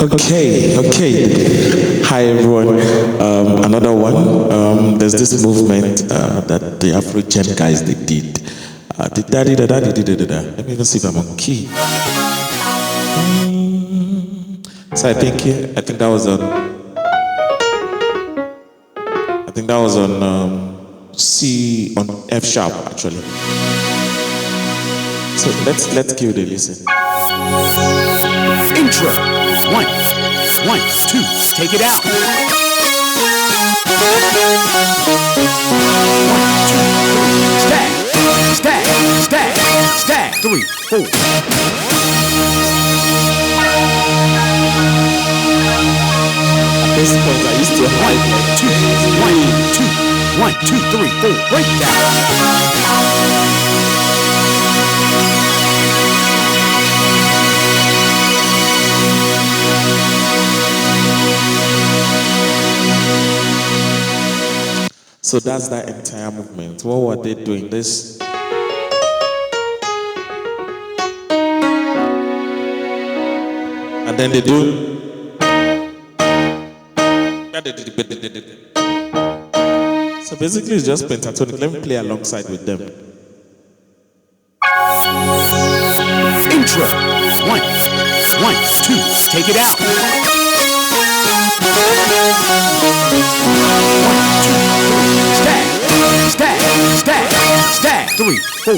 Okay. Hi everyone. Another one. There's this movement that the Afro-Gen guys they did. Let me even see if I'm on key. So I think that was on. I think that was on C on F sharp actually. So let's give it a listen. Intro. One, two, take it out. 1, 2, 3, stack, 3, 4. At this point, I used to hype like 1, 2, 3, 4, breakdown. So that's that entire movement. What were they doing? This. And then they do. So basically it's just pentatonic. Let me play alongside with them. Intro. 1, 2, take it out. 3, 4.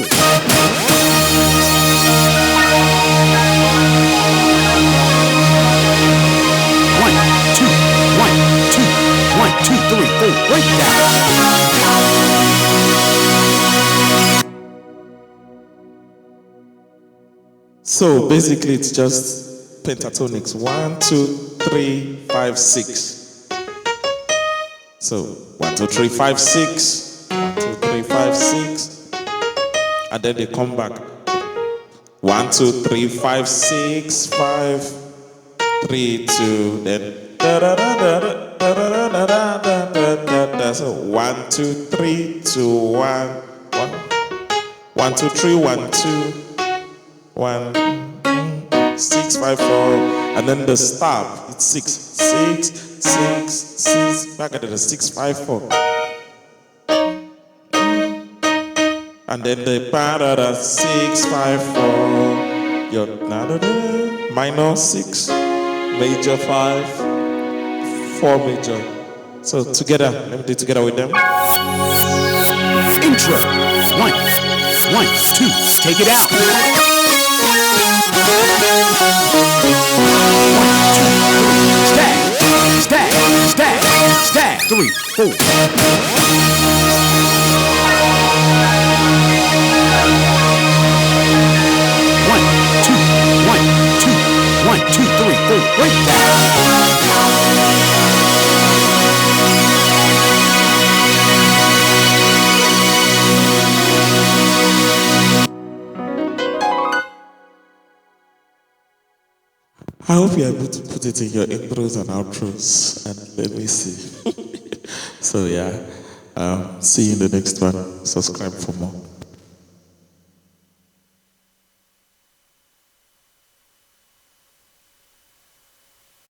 One, two, 3, 4. Breakdown. So basically it's just pentatonics. 1, 2, 3, 5, 6. So 1, 2, 3, 5, 6. 1, 2, 3, 5, 6. And then they come back. 1, 2, 3, 5, 6, 5, 3, 2. Then so 1, 2, 3, 2, 1, 1, 2, 3, 1, 2, 1, 6, 5, 4, and then the stop. It's 6, 6, 6, 6. Back at the 6, 5, 4. And then the ba-da-da 6, 5, 4. Your na-da-da minor 6, major 5, 4 major. So together, let me do it together with them. Intro. 1, 2, take it out. 1, 2, 3, stack, 3, 4. 1, 2, 3, 4, breakdown. I hope you're able to put it in your intros and outros, and let me see. So yeah, see you in the next one. Subscribe for more.